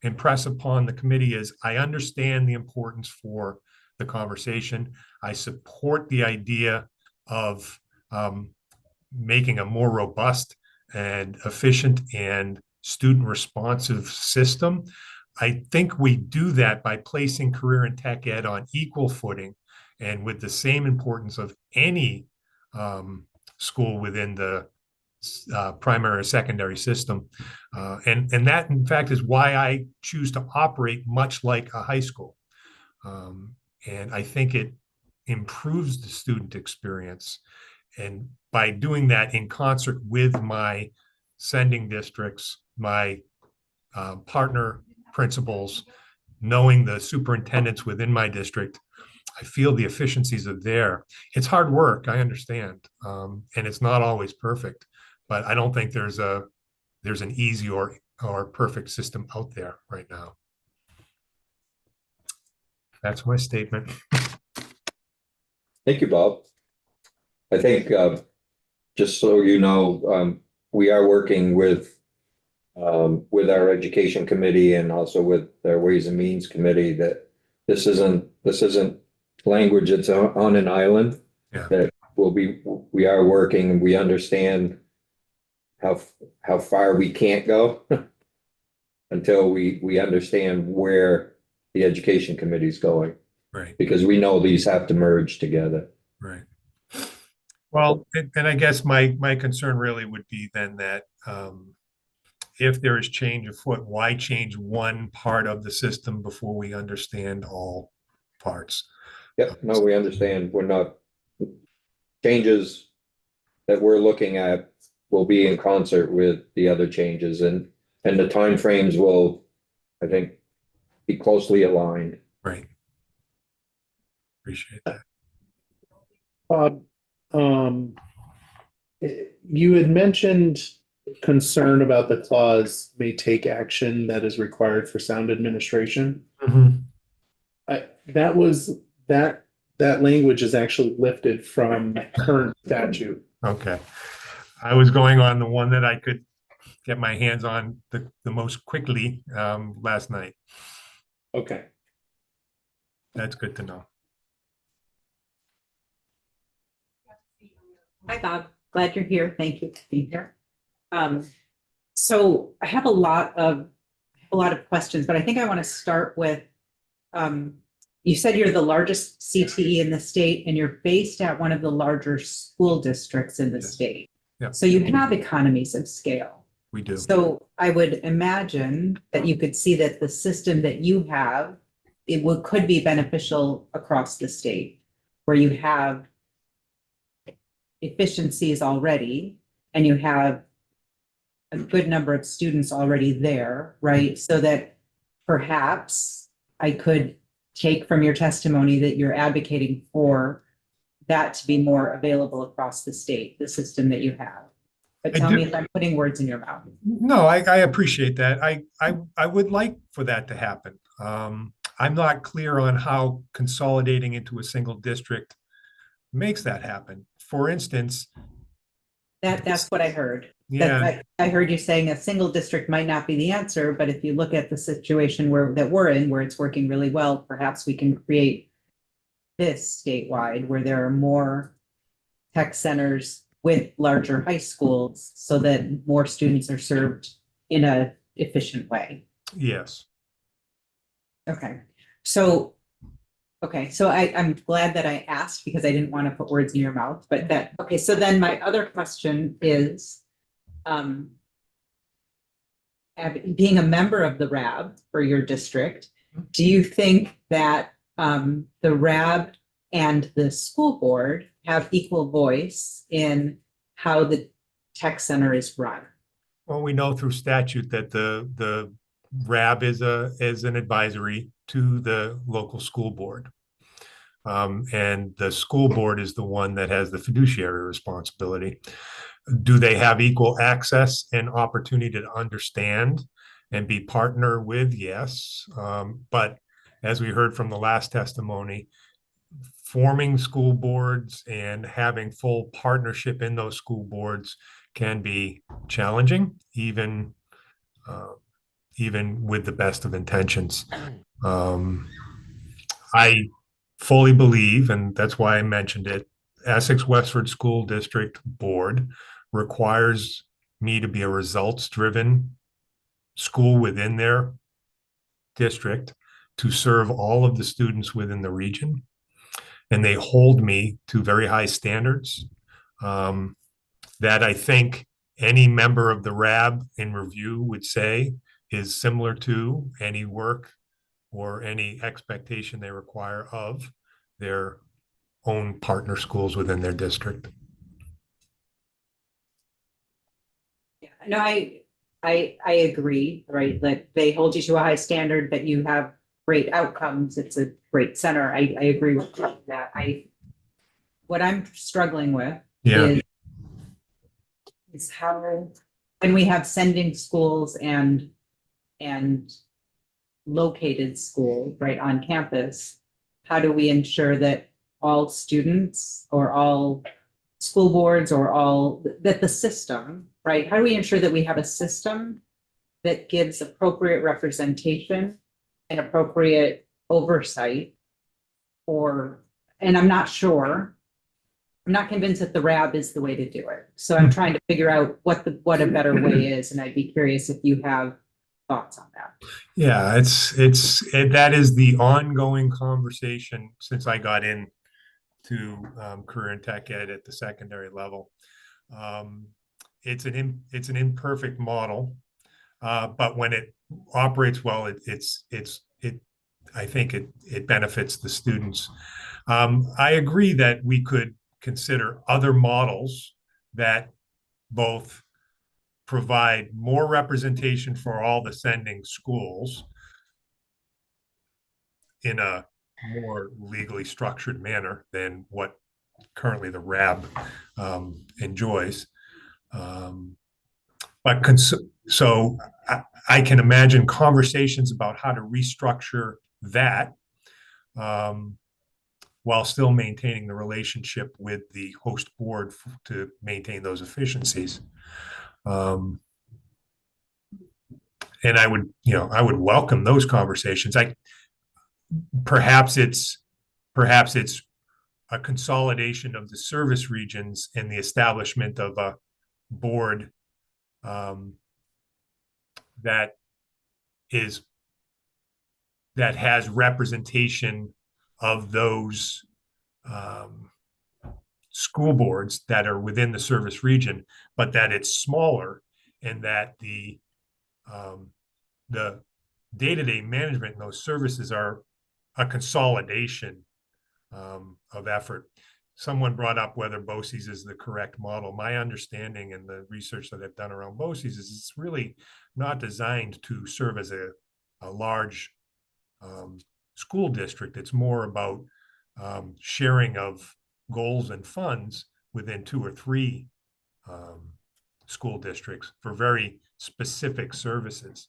H: impress upon the committee is I understand the importance for the conversation. I support the idea of making a more robust and efficient and student responsive system. I think we do that by placing career and tech ed on equal footing and with the same importance of any school within the primary or secondary system. And that, in fact, is why I choose to operate much like a high school. And I think it improves the student experience. And by doing that in concert with my sending districts, my partner principals, knowing the superintendents within my district, I feel the efficiencies are there. It's hard work, I understand, and it's not always perfect, but I don't think there's an easy or perfect system out there right now. That's my statement.
A: Thank you, Bob. I think, just so you know, we are working with our education committee and also with our Ways and Means committee that this isn't language that's on an island.
H: Yeah.
A: That we are working and we understand how far we can't go until we understand where the education committee is going.
H: Right.
A: Because we know these have to merge together.
H: Right. Well, and I guess my concern really would be then that if there is change afoot, why change one part of the system before we understand all parts?
A: Yeah, no, we understand. We're not changes that we're looking at will be in concert with the other changes and the timeframes will, I think, be closely aligned.
H: Right. Appreciate that.
D: Bob, you had mentioned concern about the clause may take action that is required for sound administration.
H: Mm-hmm.
D: That That language is actually lifted from current statute.
H: Okay. I was going on the one that I could get my hands on the most quickly last night.
D: Okay.
H: That's good to know.
C: Hi, Bob. Glad you're here. Thank you for being here. So I have a lot of questions, but I think I want to start with, you said you're the largest CTE in the state and you're based at one of the larger school districts in the
H: Yes.
C: state.
H: Yeah.
C: So you have economies of scale.
H: We do.
C: So I would imagine that you could see that the system that you have, could be beneficial across the state, where you have efficiencies already, and you have a good number of students already there, right? So that perhaps I could take from your testimony that you're advocating for that to be more available across the state, the system that you have. But
H: I
C: tell
H: do-
C: me if I'm putting words in your mouth.
H: No, I appreciate that. I would like for that to happen. I'm not clear on how consolidating into a single district makes that happen. For instance,
C: That's what I heard.
H: yeah,
C: I heard you saying a single district might not be the answer, but if you look at the situation that we're in, where it's working really well, perhaps we can create this statewide where there are more tech centers with larger high schools so that more students are served in a efficient way.
H: yes.
C: Okay, so I'm glad that I asked because I didn't want to put words in your mouth, but okay, so then my other question is, being a member of the RAB for your district, do you think that the RAB and the school board have equal voice in how the tech center is run?
H: Well, we know through statute that the RAB is an advisory to the local school board. And the school board is the one that has the fiduciary responsibility. Do they have equal access and opportunity to understand and be partner with? Yes. But as we heard from the last testimony, forming school boards and having full partnership in those school boards can be challenging, even with the best of intentions. I fully believe, and that's why I mentioned it, Essex Westford School District Board requires me to be a results-driven school within their district to serve all of the students within the region. And they hold me to very high standards that I think any member of the RAB in review would say is similar to any work or any expectation they require of their own partner schools within their district.
C: Yeah, no, I agree, right? That they hold you to a high standard, that you have great outcomes. It's a great center. I agree with that. What I'm struggling with
H: Yeah.
C: is how, when we have sending schools and located schools right on campus, how do we ensure that all students or all school boards or that the system, right? How do we ensure that we have a system that gives appropriate representation and appropriate oversight and I'm not convinced that the RAB is the way to do it. So I'm trying to figure out what a better way is, and I'd be curious if you have thoughts on that.
H: Yeah, that is the ongoing conversation since I got in to career and tech ed at the secondary level. It's an imperfect model, but when it operates well, I think it benefits the students. I agree that we could consider other models that both provide more representation for all the sending schools in a more legally structured manner than what currently the RAB enjoys. So I can imagine conversations about how to restructure that. while still maintaining the relationship with the host board to maintain those efficiencies. And I would, I would welcome those conversations. Perhaps it's a consolidation of the service regions and the establishment of a board that has representation of those school boards that are within the service region, but that it's smaller, and that the day-to-day management in those services are a consolidation of effort. Someone brought up whether BOCES is the correct model. My understanding and the research that I've done around BOCES is it's really not designed to serve as a large school district. It's more about sharing of goals and funds within 2 or 3 school districts for very specific services.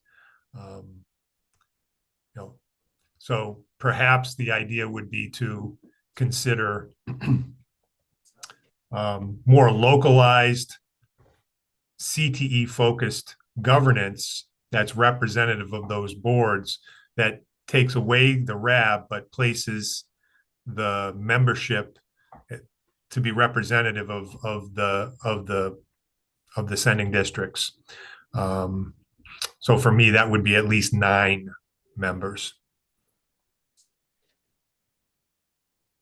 H: So perhaps the idea would be to consider more localized CTE focused governance that's representative of those boards, that takes away the RAB but places the membership to be representative of the sending districts. So for me, that would be at least 9 members.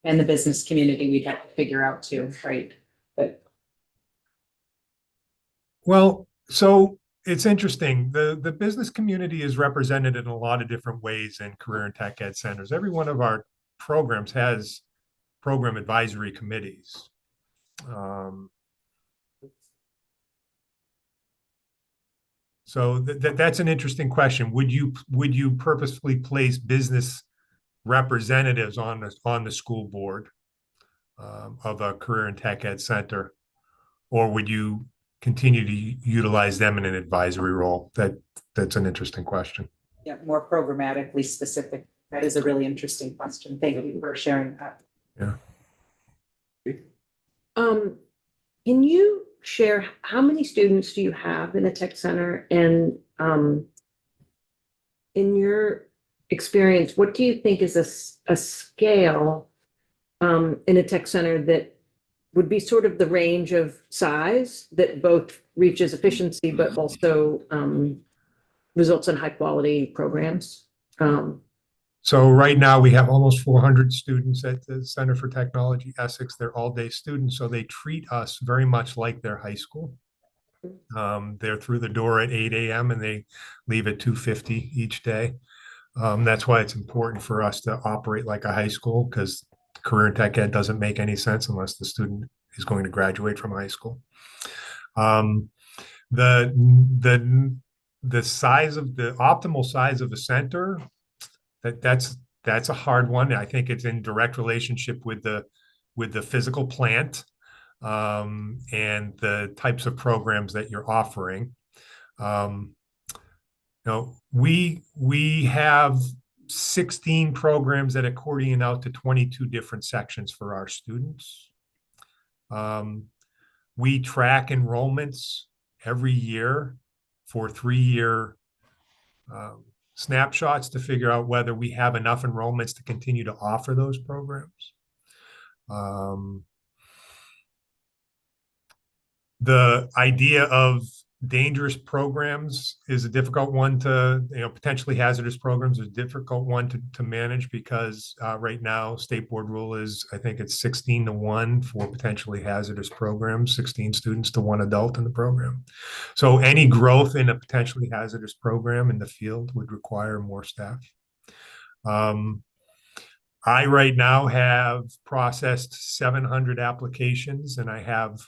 C: And the business community, we'd have to figure out too, right? But
H: Well, so it's interesting. The business community is represented in a lot of different ways in career and tech ed centers. Every one of our programs has program advisory committees. So that's an interesting question. Would you purposefully place business representatives on the school board of a career and tech ed center, or would you continue to utilize them in an advisory role? That's an interesting question.
C: yeah, more programmatically specific. That is a really interesting question. Thank you for sharing that.
H: Yeah.
E: Can you share how many students do you have in the tech center, and in your experience, what do you think is a scale in a tech center that would be sort of the range of size that both reaches efficiency but also results in high quality programs?
H: So right now we have almost 400 students at the Center for Technology Essex. They're all-day students, so they treat us very much like their high school. They're through the door at 8 a.m. and they leave at 2:50 each day. That's why it's important for us to operate like a high school, because career and tech ed doesn't make any sense unless the student is going to graduate from high school. The size of the optimal size of a center, that's a hard one. I think it's in direct relationship with the physical plant and the types of programs that you're offering. We have 16 programs that accordion out to 22 different sections for our students. We track enrollments every year for 3-year snapshots to figure out whether we have enough enrollments to continue to offer those programs. The idea of dangerous programs is a difficult one to, potentially hazardous programs is a difficult one to manage, because right now state board rule is, I think it's 16-1 for potentially hazardous programs, 16 students to 1 adult in the program. So any growth in a potentially hazardous program in the field would require more staff. I right now have processed 700 applications, and I have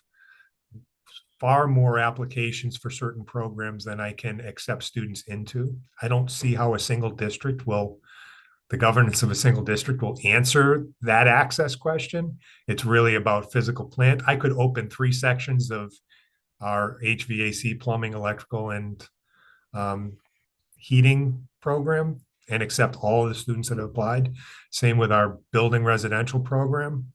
H: far more applications for certain programs than I can accept students into. I don't see how the governance of a single district will answer that access question. It's really about physical plant. I could open 3 sections of our HVAC, plumbing, electrical, and heating program, and accept all of the students that have applied. Same with our building residential program,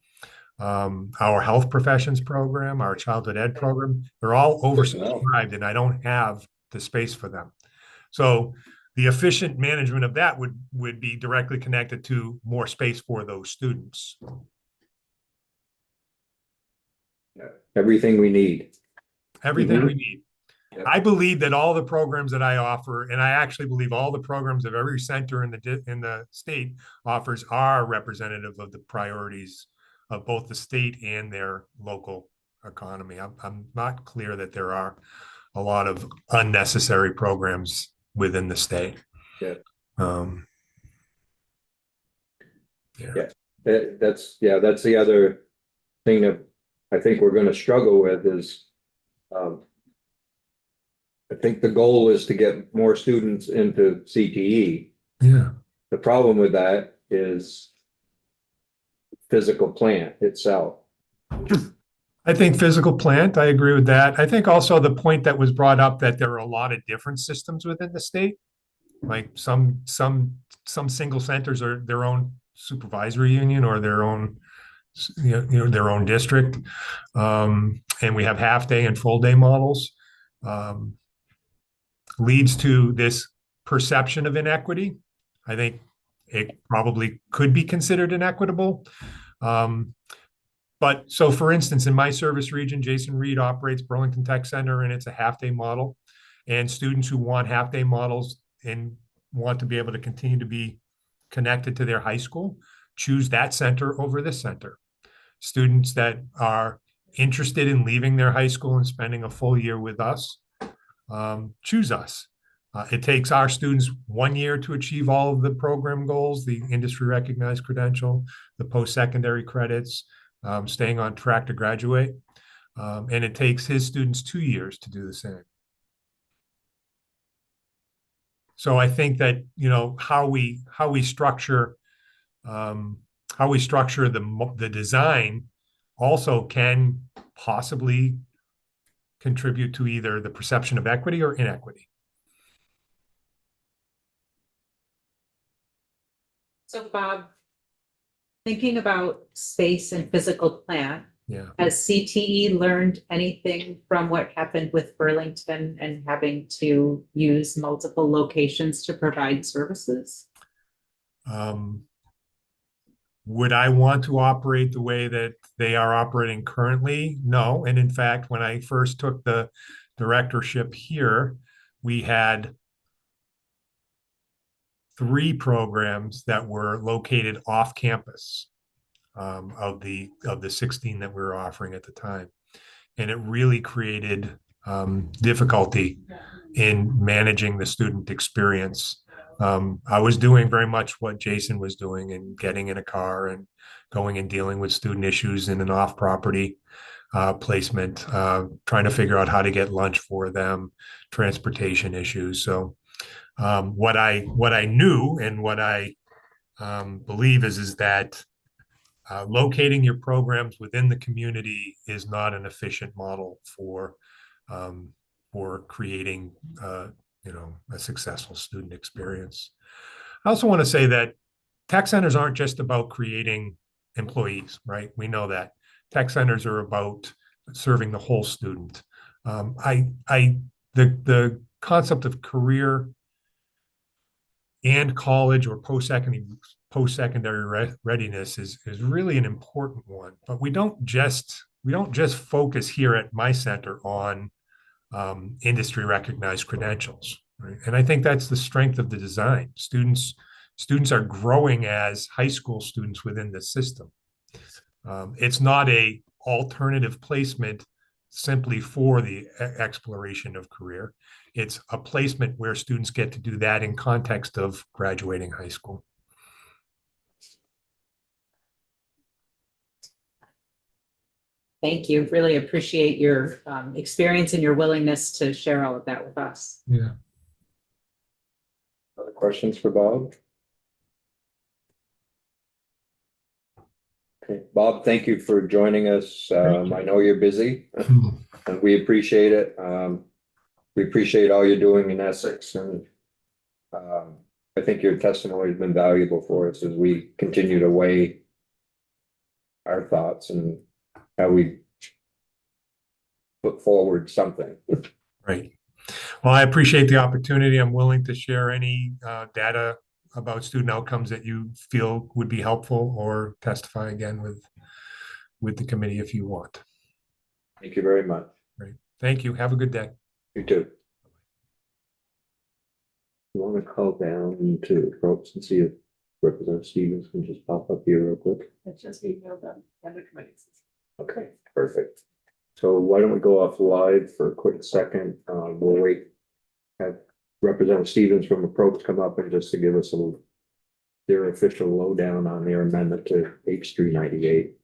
H: our health professions program, our childhood ed program. They're all oversubscribed, and I don't have the space for them. So the efficient management of that would be directly connected to more space for those students.
A: Everything we need.
H: Everything we need.
A: Yep.
H: I believe that all the programs that I offer, and I actually believe all the programs of every center in the state offers, are representative of the priorities of both the state and their local economy. I'm not clear that there are a lot of unnecessary programs within the state.
A: Yeah.
H: Yeah.
A: That's the other thing that I think we're going to struggle with is, I think the goal is to get more students into CTE.
H: Yeah.
A: The problem with that is physical plant itself.
H: I think physical plant, I agree with that. I think also the point that was brought up that there are a lot of different systems within the state. Like some single centers are their own supervisory union or their own, their own district. And we have half day and full day models. Leads to this perception of inequity. I think it probably could be considered inequitable. But so for instance, in my service region, Jason Reed operates Burlington Tech Center, and it's a half-day model. And students who want half-day models and want to be able to continue to be connected to their high school choose that center over this center. Students that are interested in leaving their high school and spending a full year with us choose us. It takes our students 1 year to achieve all of the program goals, the industry recognized credential, the post-secondary credits, staying on track to graduate. And it takes his students 2 years to do the same. So I think that, how we structure the design also can possibly contribute to either the perception of equity or inequity.
C: So Bob, thinking about space and physical plant,
H: Yeah.
C: has CTE learned anything from what happened with Burlington and having to use multiple locations to provide services?
H: Would I want to operate the way that they are operating currently? No. And in fact, when I first took the directorship here, we had 3 programs that were located off campus of the 16 that we were offering at the time. And it really created difficulty in managing the student experience. I was doing very much what Jason was doing, and getting in a car and going and dealing with student issues in an off-property placement, trying to figure out how to get lunch for them, transportation issues. So what I knew and what I believe is that locating your programs within the community is not an efficient model for creating a successful student experience. I also want to say that tech centers aren't just about creating employees, right? We know that tech centers are about serving the whole student. The concept of career and college or post-secondary readiness is really an important one. But we don't just focus here at my center on industry recognized credentials, right? And I think that's the strength of the design. Students are growing as high school students within the system. It's not a alternative placement simply for the exploration of career. It's a placement where students get to do that in context of graduating high school.
C: Thank you. Really appreciate your experience and your willingness to share all of that with us.
H: Yeah.
A: Other questions for Bob? Okay, Bob, thank you for joining us. I know you're busy, and we appreciate it. We appreciate all you're doing in Essex, and I think your testimony has been valuable for us as we continue to weigh our thoughts and how we put forward something.
H: Right. Well, I appreciate the opportunity. I'm willing to share any data about student outcomes that you feel would be helpful, or testify again with the committee if you want.
A: Thank you very much.
H: Great. Thank you. Have a good day.
A: You too. You want to call down to folks and see if Representative Stevens can just pop up here real quick?
E: It's just emailed them, other committees.
A: Okay, perfect. So why don't we go off live for a quick second? We'll wait. Have Representative Stevens from Approach come up and just to give us their official lowdown on their amendment to H 398.